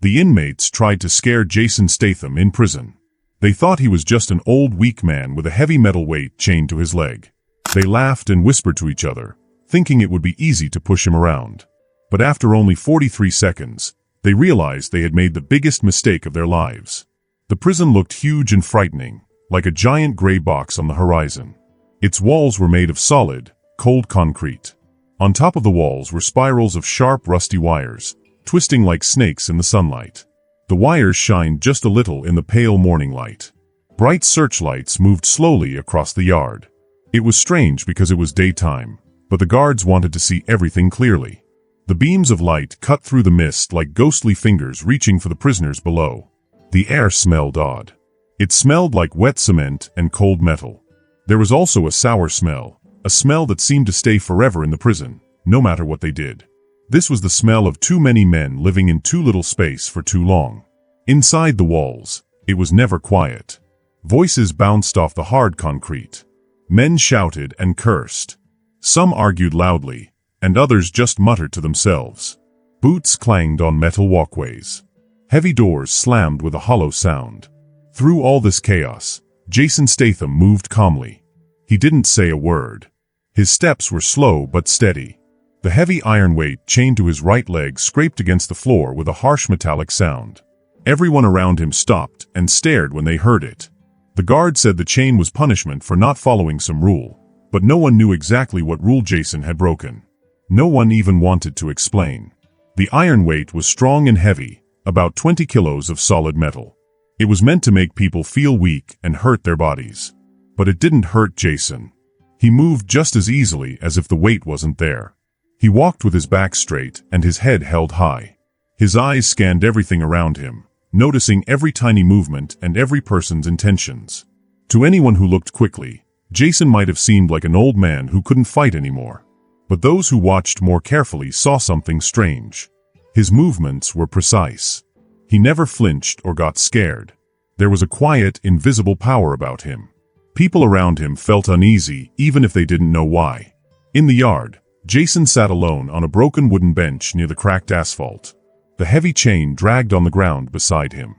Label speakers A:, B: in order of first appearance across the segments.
A: The inmates tried to scare Jason Statham in prison. They thought he was just an old weak man with a heavy metal weight chained to his leg. They laughed and whispered to each other, thinking it would be easy to push him around. But after only 43 seconds, they realized they had made the biggest mistake of their lives. The prison looked huge and frightening, like a giant gray box on the horizon. Its walls were made of solid, cold concrete. On top of the walls were spirals of sharp, rusty wires, twisting like snakes in the sunlight. The wires shined just a little in the pale morning light. Bright searchlights moved slowly across the yard. It was strange because it was daytime, but the guards wanted to see everything clearly. The beams of light cut through the mist like ghostly fingers reaching for the prisoners below. The air smelled odd. It smelled like wet cement and cold metal. There was also a sour smell, a smell that seemed to stay forever in the prison, no matter what they did. This was the smell of too many men living in too little space for too long. Inside the walls, it was never quiet. Voices bounced off the hard concrete. Men shouted and cursed. Some argued loudly, and others just muttered to themselves. Boots clanged on metal walkways. Heavy doors slammed with a hollow sound. Through all this chaos, Jason Statham moved calmly. He didn't say a word. His steps were slow but steady. The heavy iron weight chained to his right leg scraped against the floor with a harsh metallic sound. Everyone around him stopped and stared when they heard it. The guard said the chain was punishment for not following some rule, but no one knew exactly what rule Jason had broken. No one even wanted to explain. The iron weight was strong and heavy, about 20 kilos of solid metal. It was meant to make people feel weak and hurt their bodies. But it didn't hurt Jason. He moved just as easily as if the weight wasn't there. He walked with his back straight and his head held high. His eyes scanned everything around him, noticing every tiny movement and every person's intentions. To anyone who looked quickly, Jason might have seemed like an old man who couldn't fight anymore. But those who watched more carefully saw something strange. His movements were precise. He never flinched or got scared. There was a quiet, invisible power about him. People around him felt uneasy, even if they didn't know why. In the yard, Jason sat alone on a broken wooden bench near the cracked asphalt. The heavy chain dragged on the ground beside him.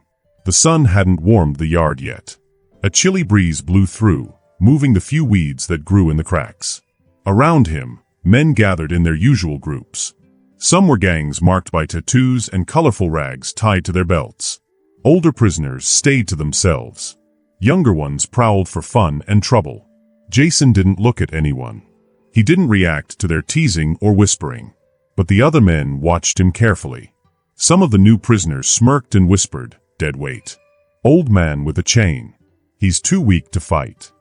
A: The sun hadn't warmed the yard yet. A chilly breeze blew through, moving the few weeds that grew in the cracks. Around him, men gathered in their usual groups. Some were gangs marked by tattoos and colorful rags tied to their belts. Older prisoners stayed to themselves. Younger ones prowled for fun and trouble. Jason didn't look at anyone. He didn't react to their teasing or whispering. But the other men watched him carefully. Some of the new prisoners smirked and whispered, "Dead weight. Old man with a chain. He's too weak to fight."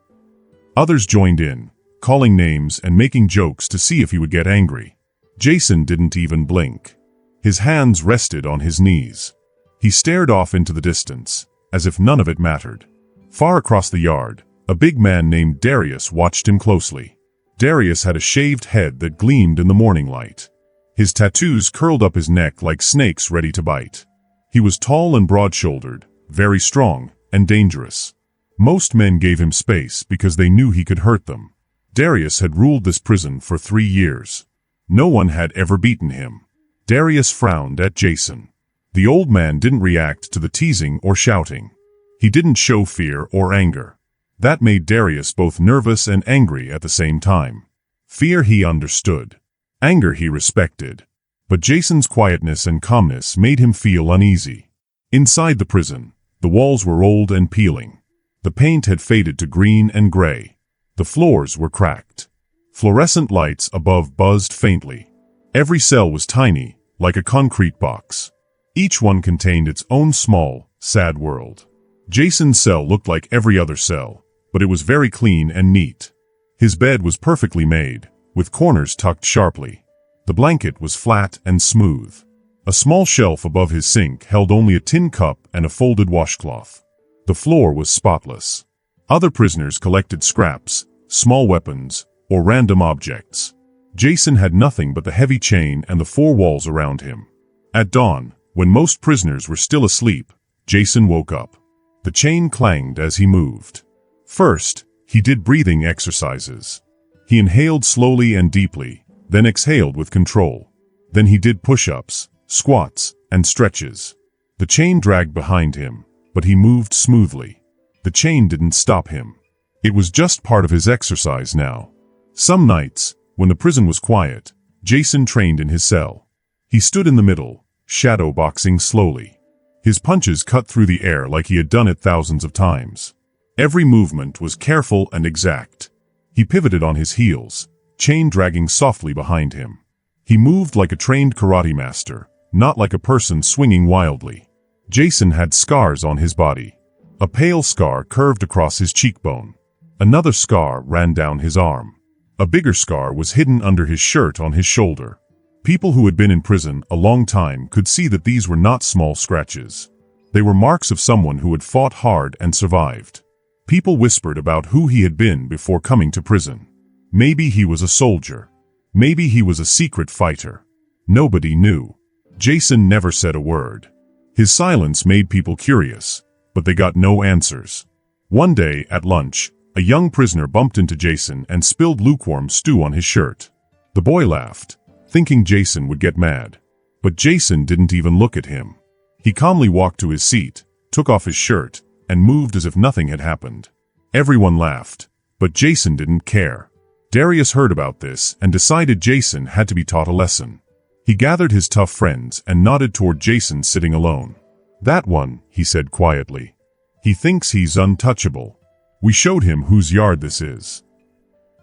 A: Others joined in, calling names and making jokes to see if he would get angry. Jason didn't even blink. His hands rested on his knees. He stared off into the distance, as if none of it mattered. Far across the yard, a big man named Darius watched him closely. Darius had a shaved head that gleamed in the morning light. His tattoos curled up his neck like snakes ready to bite. He was tall and broad-shouldered, very strong, and dangerous. Most men gave him space because they knew he could hurt them. Darius had ruled this prison for 3 years. No one had ever beaten him. Darius frowned at Jason. The old man didn't react to the teasing or shouting. He didn't show fear or anger. That made Darius both nervous and angry at the same time. Fear he understood. Anger he respected. But Jason's quietness and calmness made him feel uneasy. Inside the prison, the walls were old and peeling. The paint had faded to green and gray. The floors were cracked. Fluorescent lights above buzzed faintly. Every cell was tiny, like a concrete box. Each one contained its own small, sad world. Jason's cell looked like every other cell, but it was very clean and neat. His bed was perfectly made, with corners tucked sharply. The blanket was flat and smooth. A small shelf above his sink held only a tin cup and a folded washcloth. The floor was spotless. Other prisoners collected scraps, small weapons, or random objects. Jason had nothing but the heavy chain and the 4 walls around him. At dawn, when most prisoners were still asleep, Jason woke up. The chain clanged as he moved. First, he did breathing exercises. He inhaled slowly and deeply, then exhaled with control. Then he did push-ups, squats, and stretches. The chain dragged behind him, but he moved smoothly. The chain didn't stop him. It was just part of his exercise now. Some nights, when the prison was quiet, Jason trained in his cell. He stood in the middle, shadow boxing slowly. His punches cut through the air like he had done it thousands of times. Every movement was careful and exact. He pivoted on his heels, chain dragging softly behind him. He moved like a trained karate master, not like a person swinging wildly. Jason had scars on his body. A pale scar curved across his cheekbone. Another scar ran down his arm. A bigger scar was hidden under his shirt on his shoulder. People who had been in prison a long time could see that these were not small scratches. They were marks of someone who had fought hard and survived. People whispered about who he had been before coming to prison. Maybe he was a soldier. Maybe he was a secret fighter. Nobody knew. Jason never said a word. His silence made people curious, but they got no answers. One day, at lunch, a young prisoner bumped into Jason and spilled lukewarm stew on his shirt. The boy laughed, thinking Jason would get mad. But Jason didn't even look at him. He calmly walked to his seat, took off his shirt, and moved as if nothing had happened. Everyone laughed, but Jason didn't care. Darius heard about this and decided Jason had to be taught a lesson. He gathered his tough friends and nodded toward Jason sitting alone. "That one," he said quietly. "He thinks he's untouchable. We showed him whose yard this is."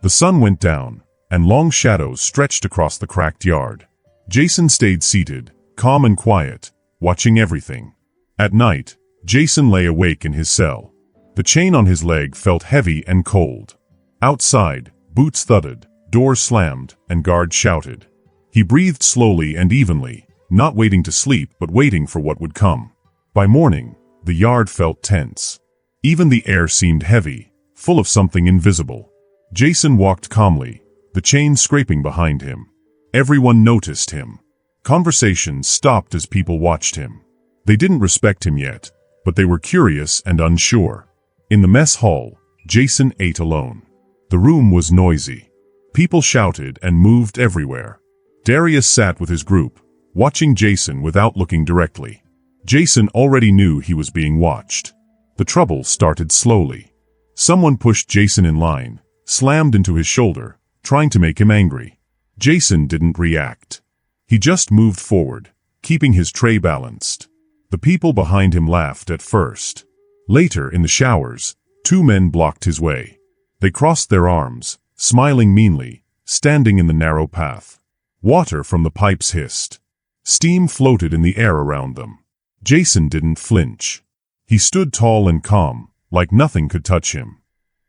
A: The sun went down, and long shadows stretched across the cracked yard. Jason stayed seated, calm and quiet, watching everything. At night, Jason lay awake in his cell. The chain on his leg felt heavy and cold. Outside, boots thudded, doors slammed, and guards shouted. He breathed slowly and evenly, not waiting to sleep but waiting for what would come. By morning, the yard felt tense. Even the air seemed heavy, full of something invisible. Jason walked calmly, the chain scraping behind him. Everyone noticed him. Conversations stopped as people watched him. They didn't respect him yet, but they were curious and unsure. In the mess hall, Jason ate alone. The room was noisy. People shouted and moved everywhere. Darius sat with his group, watching Jason without looking directly. Jason already knew he was being watched. The trouble started slowly. Someone pushed Jason in line, slammed into his shoulder, trying to make him angry. Jason didn't react. He just moved forward, keeping his tray balanced. The people behind him laughed at first. Later, in the showers, two men blocked his way. They crossed their arms, smiling meanly, standing in the narrow path. Water from the pipes hissed. Steam floated in the air around them. Jason didn't flinch. He stood tall and calm, like nothing could touch him.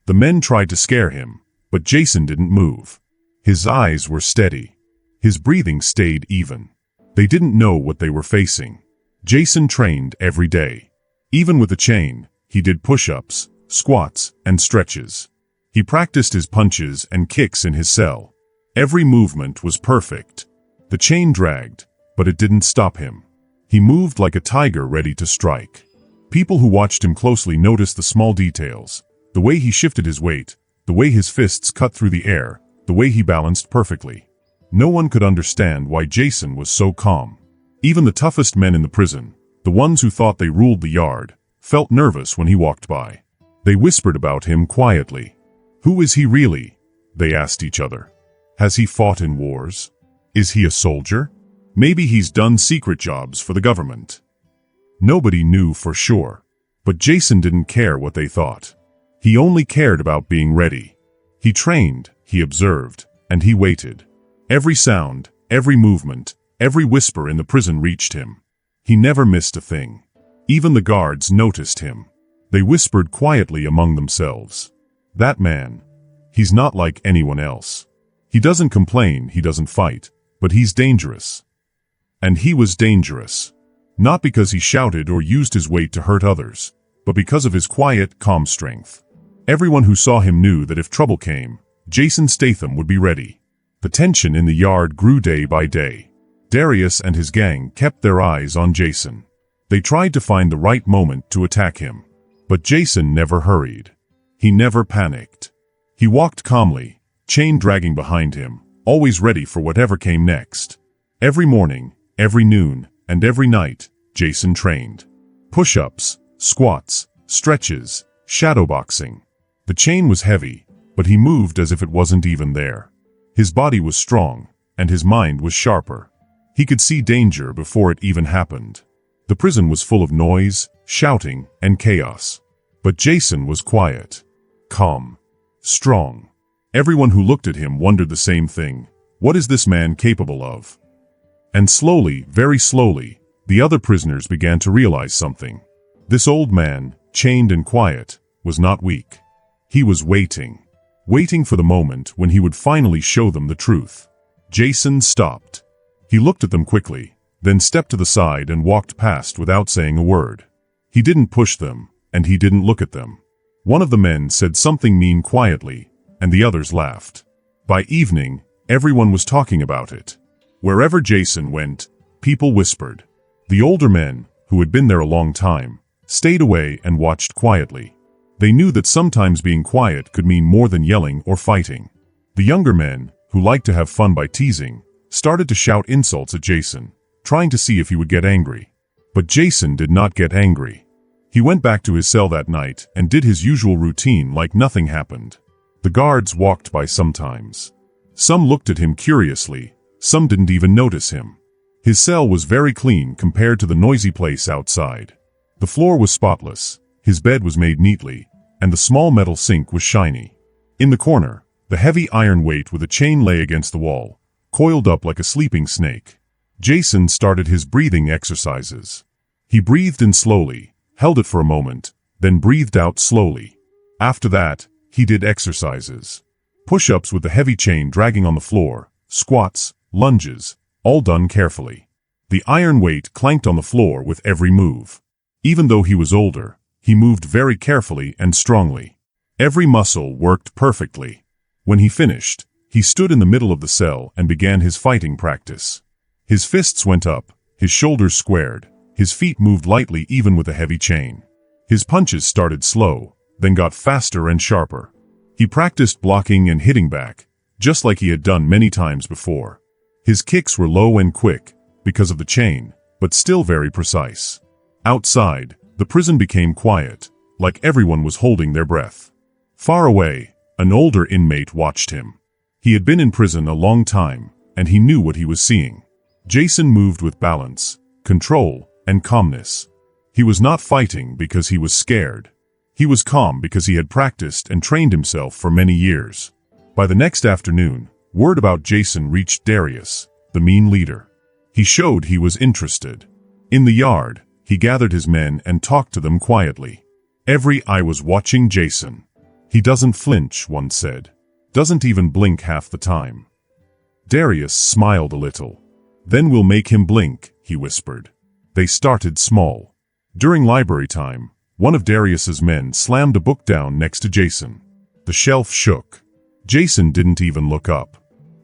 A: The men tried to scare him, but Jason didn't move. His eyes were steady. His breathing stayed even. They didn't know what they were facing. Jason trained every day. Even with the chain, he did push-ups, squats, and stretches. He practiced his punches and kicks in his cell. Every movement was perfect. The chain dragged, but it didn't stop him. He moved like a tiger ready to strike. People who watched him closely noticed the small details. The way he shifted his weight, the way his fists cut through the air, the way he balanced perfectly. No one could understand why Jason was so calm. Even the toughest men in the prison, the ones who thought they ruled the yard, felt nervous when he walked by. They whispered about him quietly. "Who is he really?" they asked each other. "Has he fought in wars? Is he a soldier? Maybe he's done secret jobs for the government." Nobody knew for sure, but Jason didn't care what they thought. He only cared about being ready. He trained, he observed, and he waited. Every sound, every movement, every whisper in the prison reached him. He never missed a thing. Even the guards noticed him. They whispered quietly among themselves. "That man, he's not like anyone else. He doesn't complain, he doesn't fight, but he's dangerous." And he was dangerous. Not because he shouted or used his weight to hurt others, but because of his quiet, calm strength. Everyone who saw him knew that if trouble came, Jason Statham would be ready. The tension in the yard grew day by day. Darius and his gang kept their eyes on Jason. They tried to find the right moment to attack him. But Jason never hurried. He never panicked. He walked calmly, chain dragging behind him, always ready for whatever came next. Every morning, every noon, and every night, Jason trained. Push-ups, squats, stretches, shadowboxing. The chain was heavy, but he moved as if it wasn't even there. His body was strong, and his mind was sharper. He could see danger before it even happened. The prison was full of noise, shouting, and chaos. But Jason was quiet, calm, strong. Everyone who looked at him wondered the same thing. What is this man capable of? And slowly, very slowly, the other prisoners began to realize something. This old man, chained and quiet, was not weak. He was waiting for the moment when he would finally show them the truth. Jason stopped. He looked at them quickly, then stepped to the side and walked past without saying a word. He didn't push them, and he didn't look at them. One of the men said something mean quietly, and the others laughed. By evening, everyone was talking about it. Wherever Jason went, people whispered. The older men, who had been there a long time, stayed away and watched quietly. They knew that sometimes being quiet could mean more than yelling or fighting. The younger men, who liked to have fun by teasing, started to shout insults at Jason, trying to see if he would get angry. But Jason did not get angry. He went back to his cell that night and did his usual routine like nothing happened. The guards walked by sometimes. Some looked at him curiously, some didn't even notice him. His cell was very clean compared to the noisy place outside. The floor was spotless, his bed was made neatly, and the small metal sink was shiny. In the corner, the heavy iron weight with a chain lay against the wall, coiled up like a sleeping snake. Jason started his breathing exercises. He breathed in slowly, held it for a moment, then breathed out slowly. After that, he did exercises. Push-ups with the heavy chain dragging on the floor, squats, lunges, all done carefully. The iron weight clanked on the floor with every move. Even though he was older, he moved very carefully and strongly. Every muscle worked perfectly. When he finished, he stood in the middle of the cell and began his fighting practice. His fists went up, his shoulders squared, his feet moved lightly even with a heavy chain. His punches started slow, then got faster and sharper. He practiced blocking and hitting back, just like he had done many times before. His kicks were low and quick, because of the chain, but still very precise. Outside, the prison became quiet, like everyone was holding their breath. Far away, an older inmate watched him. He had been in prison a long time, and he knew what he was seeing. Jason moved with balance, control, and calmness. He was not fighting because he was scared. He was calm because he had practiced and trained himself for many years. By the next afternoon, word about Jason reached Darius, the mean leader. He showed he was interested. In the yard, he gathered his men and talked to them quietly. Every eye was watching Jason. He doesn't flinch, one said. Doesn't even blink half the time. Darius smiled a little. Then we'll make him blink, he whispered. They started small. During library time, one of Darius's men slammed a book down next to Jason. The shelf shook. Jason didn't even look up.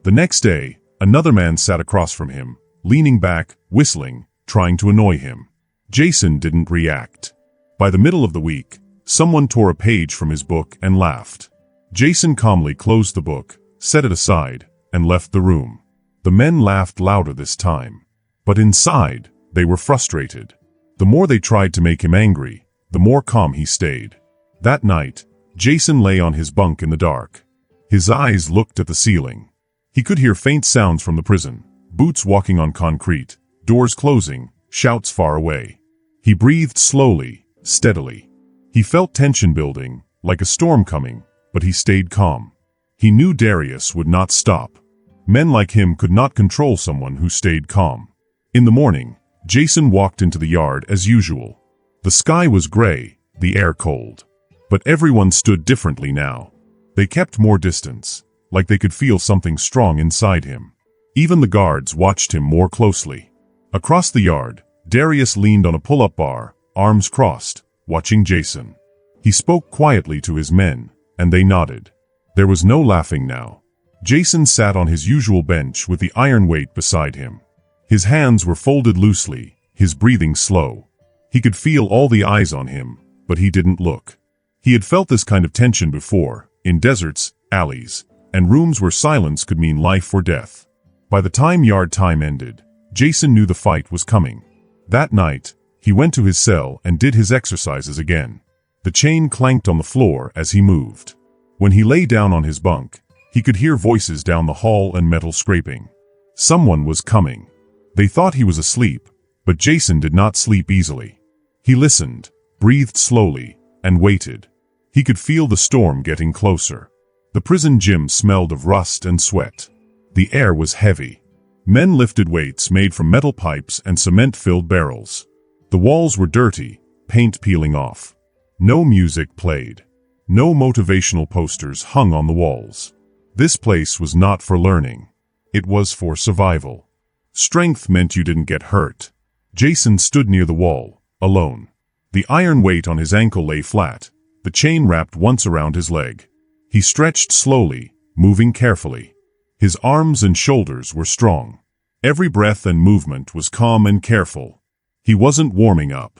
A: The next day, another man sat across from him, leaning back, whistling, trying to annoy him. Jason didn't react. By the middle of the week, someone tore a page from his book and laughed. Jason calmly closed the book, set it aside, and left the room. The men laughed louder this time. But inside, they were frustrated. The more they tried to make him angry, the more calm he stayed. That night, Jason lay on his bunk in the dark. His eyes looked at the ceiling. He could hear faint sounds from the prison, boots walking on concrete, doors closing, shouts far away. He breathed slowly, steadily. He felt tension building, like a storm coming, but he stayed calm. He knew Darius would not stop. Men like him could not control someone who stayed calm. In the morning, Jason walked into the yard as usual. The sky was gray, the air cold. But everyone stood differently now. They kept more distance, like they could feel something strong inside him. Even the guards watched him more closely. Across the yard, Darius leaned on a pull-up bar, arms crossed, watching Jason. He spoke quietly to his men, and they nodded. There was no laughing now. Jason sat on his usual bench with the iron weight beside him. His hands were folded loosely, his breathing slow. He could feel all the eyes on him, but he didn't look. He had felt this kind of tension before, in deserts, alleys, and rooms where silence could mean life or death. By the time yard time ended, Jason knew the fight was coming. That night, He went to his cell and did his exercises again. The chain clanked on the floor as he moved. When he lay down on his bunk, he could hear voices down the hall and metal scraping. Someone was coming. They thought he was asleep, but Jason did not sleep easily. He listened, breathed slowly, and waited. He could feel the storm getting closer. The prison gym smelled of rust and sweat. The air was heavy. Men lifted weights made from metal pipes and cement-filled barrels. The walls were dirty, paint peeling off. No music played. No motivational posters hung on the walls. This place was not for learning. It was for survival. Strength meant you didn't get hurt. Jason stood near the wall, alone. The iron weight on his ankle lay flat, the chain wrapped once around his leg. He stretched slowly, moving carefully. His arms and shoulders were strong. Every breath and movement was calm and careful. He wasn't warming up.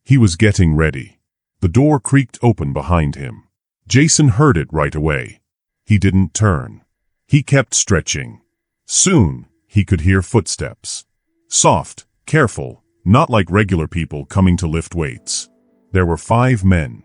A: He was getting ready. The door creaked open behind him. Jason heard it right away. He didn't turn. He kept stretching. Soon, he could hear footsteps. Soft, careful, not like regular people coming to lift weights. There were 5 men.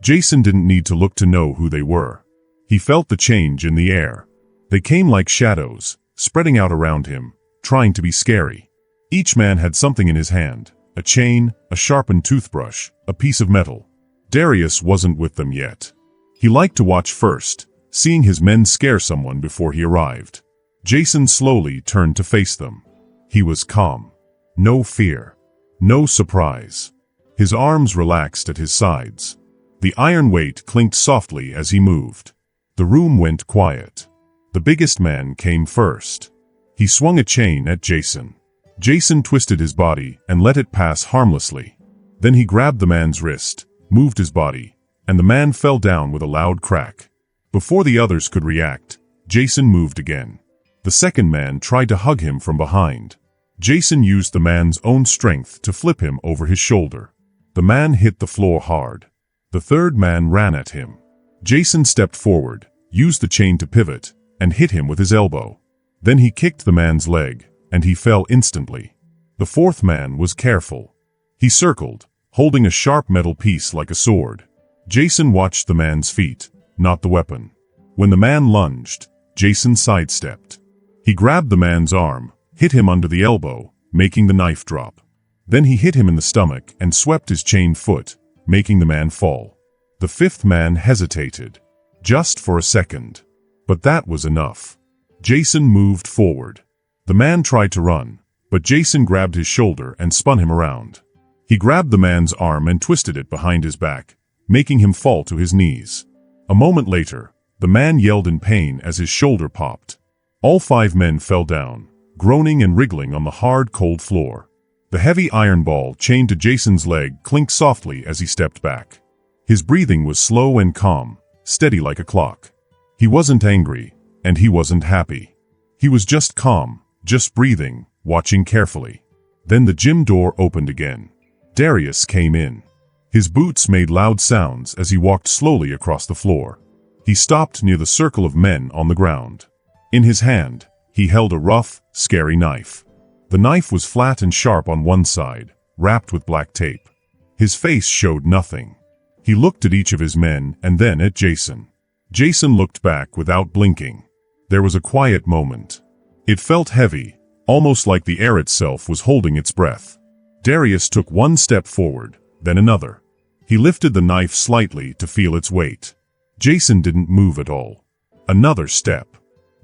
A: Jason didn't need to look to know who they were. He felt the change in the air. They came like shadows, spreading out around him, trying to be scary. Each man had something in his hand, a chain, a sharpened toothbrush, a piece of metal. Darius wasn't with them yet. He liked to watch first, seeing his men scare someone before he arrived. Jason slowly turned to face them. He was calm. No fear. No surprise. His arms relaxed at his sides. The iron weight clinked softly as he moved. The room went quiet. The biggest man came first. He swung a chain at Jason. Jason twisted his body and let it pass harmlessly. Then he grabbed the man's wrist, moved his body, and the man fell down with a loud crack. Before the others could react, Jason moved again. The second man tried to hug him from behind. Jason used the man's own strength to flip him over his shoulder. The man hit the floor hard. The third man ran at him. Jason stepped forward, used the chain to pivot, and hit him with his elbow. Then he kicked the man's leg, and he fell instantly. The fourth man was careful. He circled, holding a sharp metal piece like a sword. Jason watched the man's feet, not the weapon. When the man lunged, Jason sidestepped. He grabbed the man's arm, hit him under the elbow, making the knife drop. Then he hit him in the stomach and swept his chained foot, making the man fall. The fifth man hesitated. Just for a second. But that was enough. Jason moved forward. The man tried to run, but Jason grabbed his shoulder and spun him around. He grabbed the man's arm and twisted it behind his back, making him fall to his knees. A moment later, the man yelled in pain as his shoulder popped. All 5 men fell down, groaning and wriggling on the hard, cold floor. The heavy iron ball chained to Jason's leg clinked softly as he stepped back. His breathing was slow and calm, steady like a clock. He wasn't angry, and he wasn't happy. He was just calm, just breathing, watching carefully. Then the gym door opened again. Darius came in. His boots made loud sounds as he walked slowly across the floor. He stopped near the circle of men on the ground. In his hand, he held a rough, scary knife. The knife was flat and sharp on one side, wrapped with black tape. His face showed nothing. He looked at each of his men and then at Jason. Jason looked back without blinking. There was a quiet moment. It felt heavy, almost like the air itself was holding its breath. Darius took one step forward, then another. He lifted the knife slightly to feel its weight. Jason didn't move at all. Another step.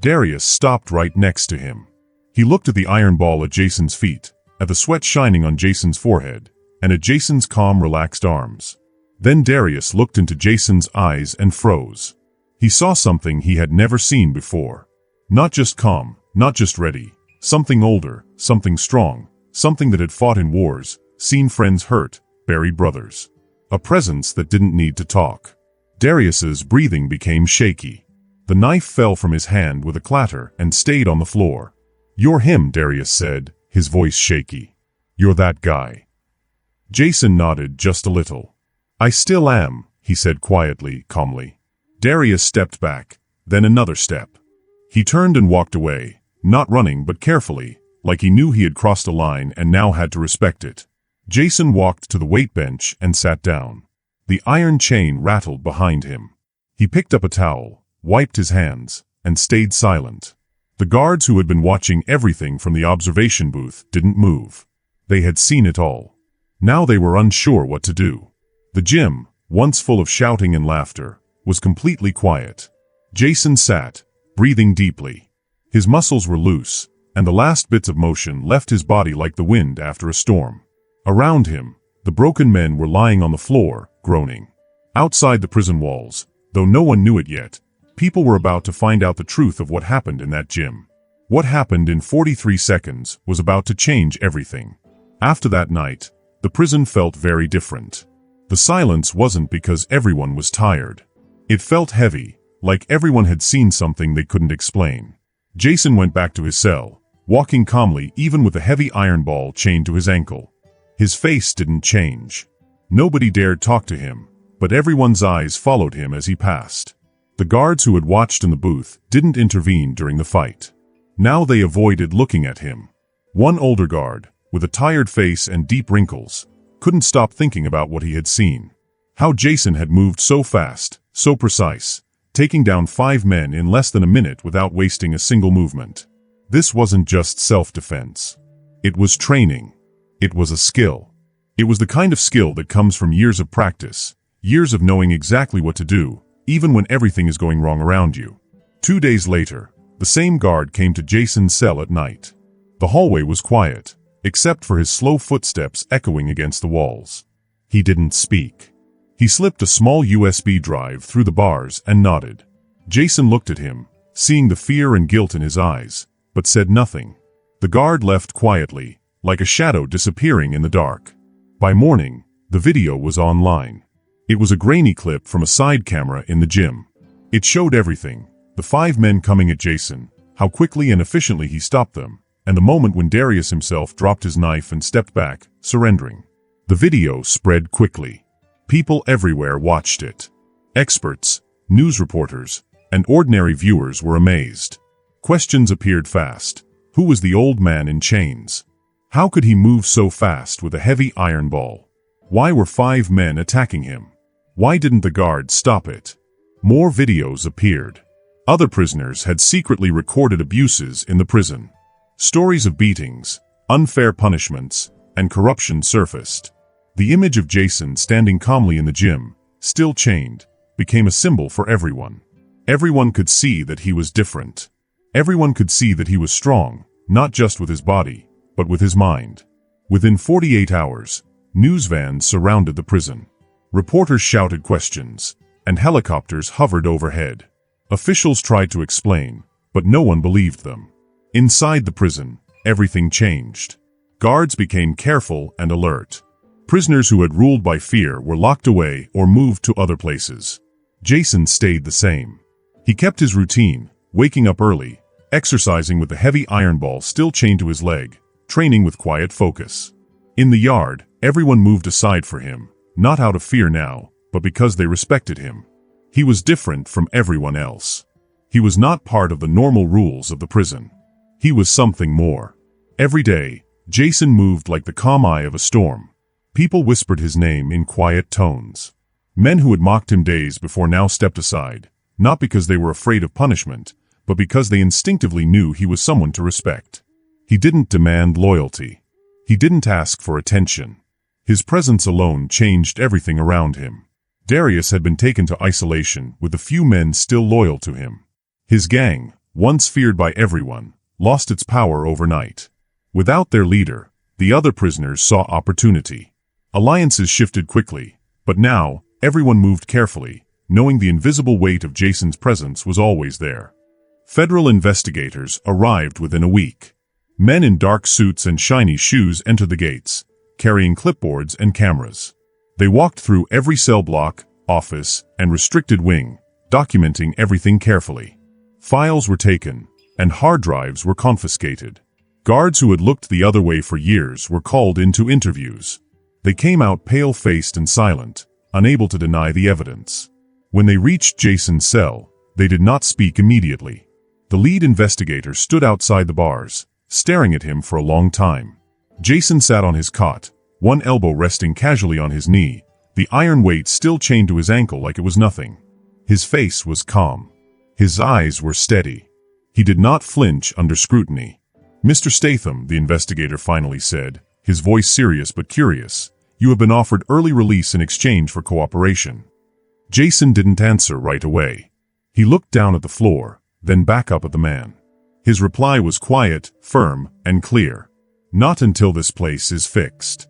A: Darius stopped right next to him. He looked at the iron ball at Jason's feet, at the sweat shining on Jason's forehead, and at Jason's calm, relaxed arms. Then Darius looked into Jason's eyes and froze. He saw something he had never seen before. Not just calm, not just ready. Something older, something strong, something that had fought in wars, seen friends hurt, buried brothers. A presence that didn't need to talk. Darius's breathing became shaky. The knife fell from his hand with a clatter and stayed on the floor. "You're him," Darius said, his voice shaky. "You're that guy." Jason nodded just a little. "I still am," he said quietly, calmly. Darius stepped back, then another step. He turned and walked away, not running but carefully, like he knew he had crossed a line and now had to respect it. Jason walked to the weight bench and sat down. The iron chain rattled behind him. He picked up a towel, wiped his hands, and stayed silent. The guards who had been watching everything from the observation booth didn't move. They had seen it all. Now they were unsure what to do. The gym, once full of shouting and laughter, was completely quiet. Jason sat, breathing deeply. His muscles were loose, and the last bits of motion left his body like the wind after a storm. Around him, the broken men were lying on the floor, groaning. Outside the prison walls, though no one knew it yet, people were about to find out the truth of what happened in that gym. What happened in 43 seconds was about to change everything. After that night, the prison felt very different. The silence wasn't because everyone was tired. It felt heavy, like everyone had seen something they couldn't explain. Jason went back to his cell, walking calmly even with a heavy iron ball chained to his ankle. His face didn't change. Nobody dared talk to him, but everyone's eyes followed him as he passed. The guards who had watched in the booth didn't intervene during the fight. Now they avoided looking at him. One older guard, with a tired face and deep wrinkles, couldn't stop thinking about what he had seen. How Jason had moved so fast, so precise, taking down 5 men in less than a minute without wasting a single movement. This wasn't just self-defense. It was training. It was a skill. It was the kind of skill that comes from years of practice, years of knowing exactly what to do, even when everything is going wrong around you. 2 days later, the same guard came to Jason's cell at night. The hallway was quiet, except for his slow footsteps echoing against the walls. He didn't speak. He slipped a small USB drive through the bars and nodded. Jason looked at him, seeing the fear and guilt in his eyes, but said nothing. The guard left quietly, like a shadow disappearing in the dark. By morning, the video was online. It was a grainy clip from a side camera in the gym. It showed everything: the 5 men coming at Jason, how quickly and efficiently he stopped them, and the moment when Darius himself dropped his knife and stepped back, surrendering. The video spread quickly. People everywhere watched it. Experts, news reporters, and ordinary viewers were amazed. Questions appeared fast. Who was the old man in chains? How could he move so fast with a heavy iron ball? Why were 5 men attacking him? Why didn't the guards stop it? More videos appeared. Other prisoners had secretly recorded abuses in the prison. Stories of beatings, unfair punishments, and corruption surfaced. The image of Jason standing calmly in the gym, still chained, became a symbol for everyone. Everyone could see that he was different. Everyone could see that he was strong, not just with his body, but with his mind. Within 48 hours, news vans surrounded the prison. Reporters shouted questions, and helicopters hovered overhead. Officials tried to explain, but no one believed them. Inside the prison, everything changed. Guards became careful and alert. Prisoners who had ruled by fear were locked away or moved to other places. Jason stayed the same. He kept his routine, waking up early, exercising with the heavy iron ball still chained to his leg, training with quiet focus. In the yard, everyone moved aside for him, not out of fear now, but because they respected him. He was different from everyone else. He was not part of the normal rules of the prison. He was something more. Every day, Jason moved like the calm eye of a storm. People whispered his name in quiet tones. Men who had mocked him days before now stepped aside, not because they were afraid of punishment, but because they instinctively knew he was someone to respect. He didn't demand loyalty. He didn't ask for attention. His presence alone changed everything around him. Darius had been taken to isolation with a few men still loyal to him. His gang, once feared by everyone, lost its power overnight. Without their leader, the other prisoners saw opportunity. Alliances shifted quickly, but now, everyone moved carefully, knowing the invisible weight of Jason's presence was always there. Federal investigators arrived within a week. Men in dark suits and shiny shoes entered the gates, carrying clipboards and cameras. They walked through every cell block, office, and restricted wing, documenting everything carefully. Files were taken, and hard drives were confiscated. Guards who had looked the other way for years were called into interviews. They came out pale-faced and silent, unable to deny the evidence. When they reached Jason's cell, they did not speak immediately. The lead investigator stood outside the bars, staring at him for a long time. Jason sat on his cot, one elbow resting casually on his knee, the iron weight still chained to his ankle like it was nothing. His face was calm. His eyes were steady. He did not flinch under scrutiny. "Mr. Statham," the investigator finally said, his voice serious but curious, "you have been offered early release in exchange for cooperation." Jason didn't answer right away. He looked down at the floor, then back up at the man. His reply was quiet, firm, and clear. "Not until this place is fixed."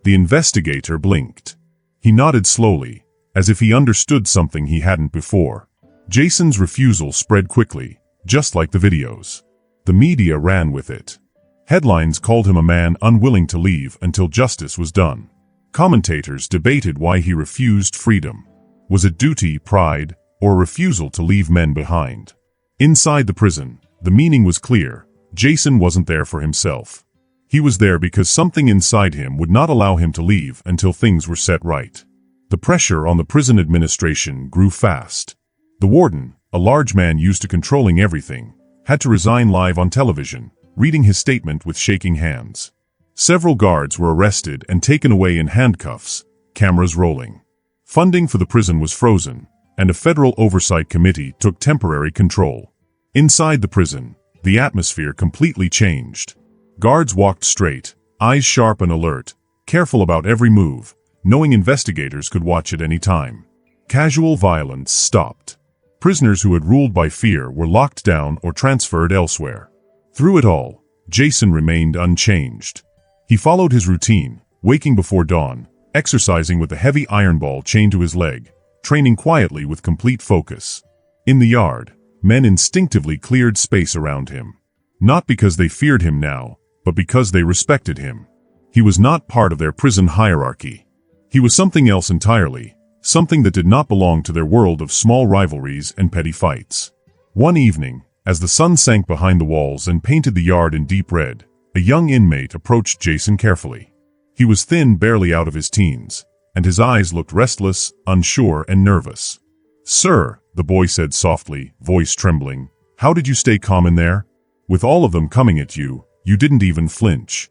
A: The investigator blinked. He nodded slowly, as if he understood something he hadn't before. Jason's refusal spread quickly, just like the videos. The media ran with it. Headlines called him a man unwilling to leave until justice was done. Commentators debated why he refused freedom. Was it duty, pride, or refusal to leave men behind? Inside the prison, the meaning was clear. Jason wasn't there for himself. He was there because something inside him would not allow him to leave until things were set right. The pressure on the prison administration grew fast. The warden, a large man used to controlling everything, had to resign live on television, reading his statement with shaking hands. Several guards were arrested and taken away in handcuffs, cameras rolling. Funding for the prison was frozen, and a federal oversight committee took temporary control. Inside the prison, the atmosphere completely changed. Guards walked straight, eyes sharp and alert, careful about every move, knowing investigators could watch at any time. Casual violence stopped. Prisoners who had ruled by fear were locked down or transferred elsewhere. Through it all, Jason remained unchanged. He followed his routine, waking before dawn, exercising with a heavy iron ball chained to his leg, training quietly with complete focus. In the yard, men instinctively cleared space around him. Not because they feared him now, but because they respected him. He was not part of their prison hierarchy. He was something else entirely, something that did not belong to their world of small rivalries and petty fights. One evening, as the sun sank behind the walls and painted the yard in deep red, a young inmate approached Jason carefully. He was thin, barely out of his teens, and his eyes looked restless, unsure, and nervous. "Sir," the boy said softly, voice trembling, "how did you stay calm in there? With all of them coming at you, you didn't even flinch."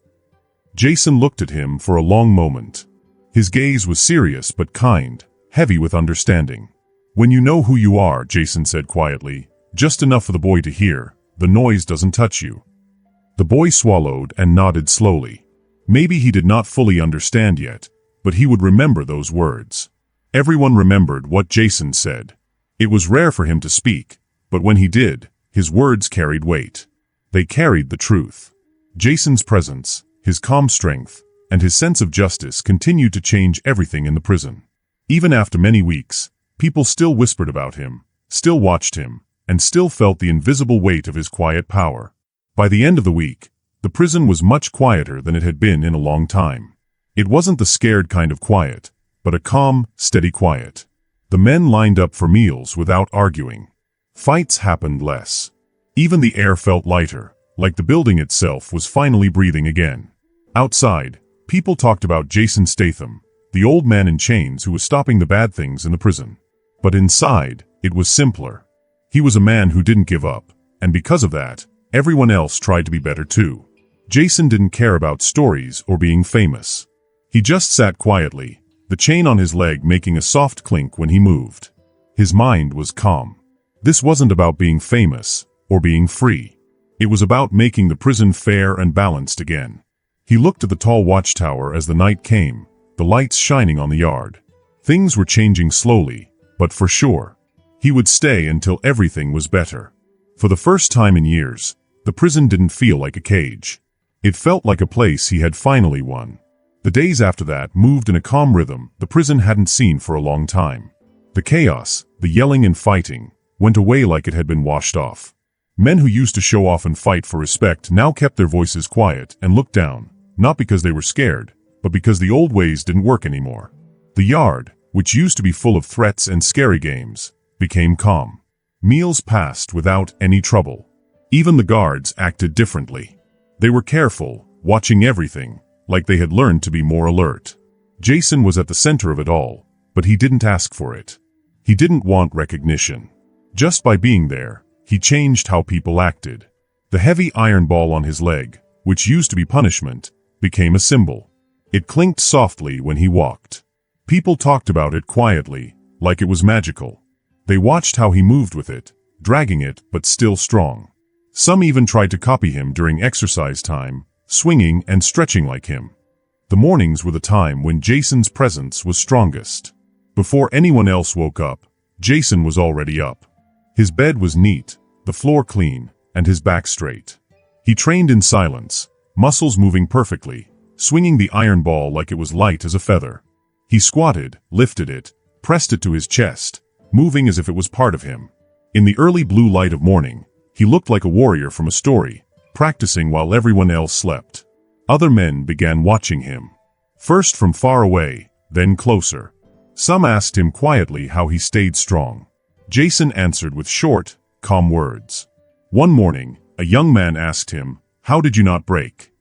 A: Jason looked at him for a long moment. His gaze was serious but kind, heavy with understanding. "When you know who you are," Jason said quietly, just enough for the boy to hear, "the noise doesn't touch you." The boy swallowed and nodded slowly. Maybe he did not fully understand yet, but he would remember those words. Everyone remembered what Jason said. It was rare for him to speak, but when he did, his words carried weight. They carried the truth. Jason's presence, his calm strength, and his sense of justice continued to change everything in the prison. Even after many weeks, people still whispered about him, still watched him, and still felt the invisible weight of his quiet power. By the end of the week, the prison was much quieter than it had been in a long time. It wasn't the scared kind of quiet, but a calm, steady quiet. The men lined up for meals without arguing. Fights happened less. Even the air felt lighter, like the building itself was finally breathing again. Outside, people talked about Jason Statham, the old man in chains who was stopping the bad things in the prison. But inside, it was simpler. He was a man who didn't give up, and because of that, everyone else tried to be better too. Jason didn't care about stories or being famous. He just sat quietly, the chain on his leg making a soft clink when he moved. His mind was calm. This wasn't about being famous or being free. It was about making the prison fair and balanced again. He looked at the tall watchtower as the night came, the lights shining on the yard. Things were changing slowly, but for sure. He would stay until everything was better. For the first time in years, the prison didn't feel like a cage. It felt like a place he had finally won. The days after that moved in a calm rhythm the prison hadn't seen for a long time. The chaos, the yelling and fighting, went away like it had been washed off. Men who used to show off and fight for respect now kept their voices quiet and looked down, not because they were scared, but because the old ways didn't work anymore. The yard, which used to be full of threats and scary games, became calm. Meals passed without any trouble. Even the guards acted differently. They were careful, watching everything, like they had learned to be more alert. Jason was at the center of it all, but he didn't ask for it. He didn't want recognition. Just by being there, he changed how people acted. The heavy iron ball on his leg, which used to be punishment, became a symbol. It clinked softly when he walked. People talked about it quietly, like it was magical. They watched how he moved with it, dragging it but still strong. Some even tried to copy him during exercise time, swinging and stretching like him. The mornings were the time when Jason's presence was strongest. Before anyone else woke up, Jason was already up. His bed was neat, the floor clean, and his back straight. He trained in silence, muscles moving perfectly, swinging the iron ball like it was light as a feather. He squatted, lifted it, pressed it to his chest, moving as if it was part of him. In the early blue light of morning, he looked like a warrior from a story, practicing while everyone else slept. Other men began watching him. First from far away, then closer. Some asked him quietly how he stayed strong. Jason answered with short, calm words. One morning, a young man asked him, "How did you not break?"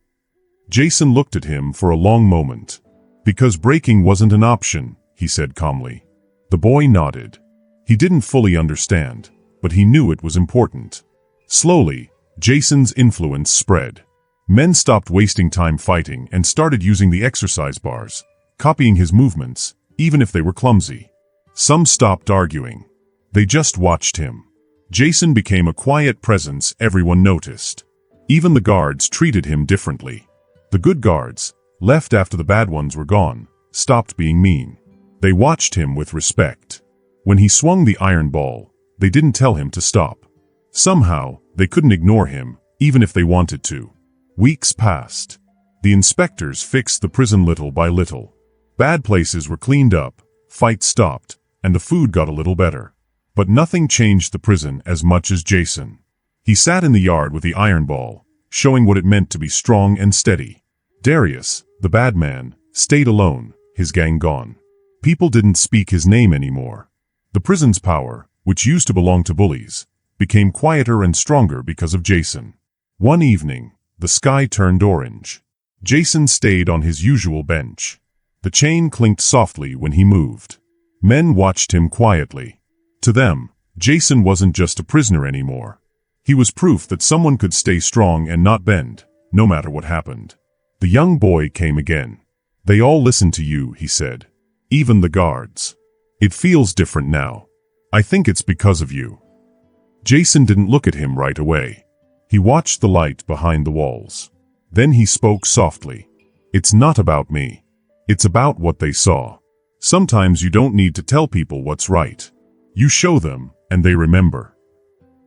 A: Jason looked at him for a long moment. "Because breaking wasn't an option," he said calmly. The boy nodded. He didn't fully understand, but he knew it was important. Slowly, Jason's influence spread. Men stopped wasting time fighting and started using the exercise bars, copying his movements, even if they were clumsy. Some stopped arguing. They just watched him. Jason became a quiet presence everyone noticed. Even the guards treated him differently. The good guards, left after the bad ones were gone, stopped being mean. They watched him with respect. When he swung the iron ball, they didn't tell him to stop. Somehow, they couldn't ignore him, even if they wanted to. Weeks passed. The inspectors fixed the prison little by little. Bad places were cleaned up, fights stopped, and the food got a little better. But nothing changed the prison as much as Jason. He sat in the yard with the iron ball, showing what it meant to be strong and steady. Darius, the bad man, stayed alone, his gang gone. People didn't speak his name anymore. The prison's power, which used to belong to bullies, became quieter and stronger because of Jason. One evening, the sky turned orange. Jason stayed on his usual bench. The chain clinked softly when he moved. Men watched him quietly. To them, Jason wasn't just a prisoner anymore. He was proof that someone could stay strong and not bend, no matter what happened. The young boy came again. "They all listen to you," he said. "Even the guards. It feels different now. I think it's because of you." Jason didn't look at him right away. He watched the light behind the walls. Then he spoke softly. "It's not about me. It's about what they saw. Sometimes you don't need to tell people what's right. You show them, and they remember."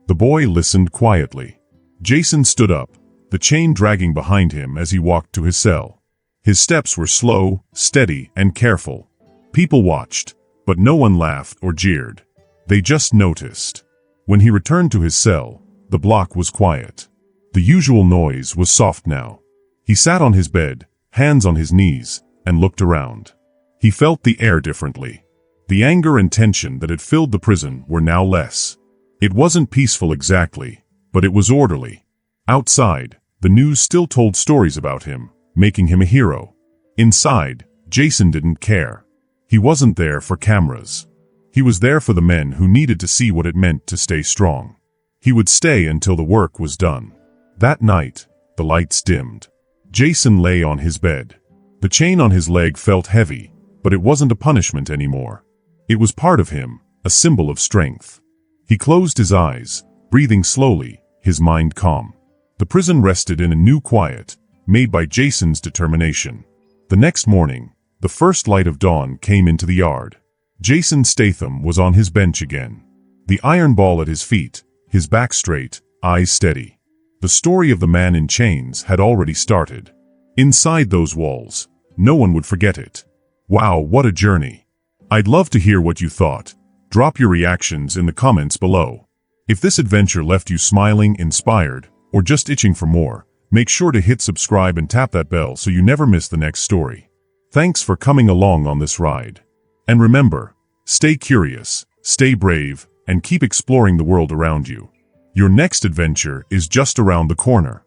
A: The boy listened quietly. Jason stood up, the chain dragging behind him as he walked to his cell. His steps were slow, steady, and careful. People watched, but no one laughed or jeered. They just noticed. When he returned to his cell, the block was quiet. The usual noise was soft now. He sat on his bed, hands on his knees, and looked around. He felt the air differently. The anger and tension that had filled the prison were now less. It wasn't peaceful exactly, but it was orderly. Outside, the news still told stories about him, making him a hero. Inside, Jason didn't care. He wasn't there for cameras. He was there for the men who needed to see what it meant to stay strong. He would stay until the work was done. That night, the lights dimmed. Jason lay on his bed. The chain on his leg felt heavy, but it wasn't a punishment anymore. It was part of him, a symbol of strength. He closed his eyes, breathing slowly, his mind calm. The prison rested in a new quiet, made by Jason's determination. The next morning, the first light of dawn came into the yard. Jason Statham was on his bench again. The iron ball at his feet, his back straight, eyes steady. The story of the man in chains had already started. Inside those walls, no one would forget it. Wow, what a journey. I'd love to hear what you thought. Drop your reactions in the comments below. If this adventure left you smiling, inspired, or just itching for more, make sure to hit subscribe and tap that bell so you never miss the next story. Thanks for coming along on this ride. And remember, stay curious, stay brave, and keep exploring the world around you. Your next adventure is just around the corner.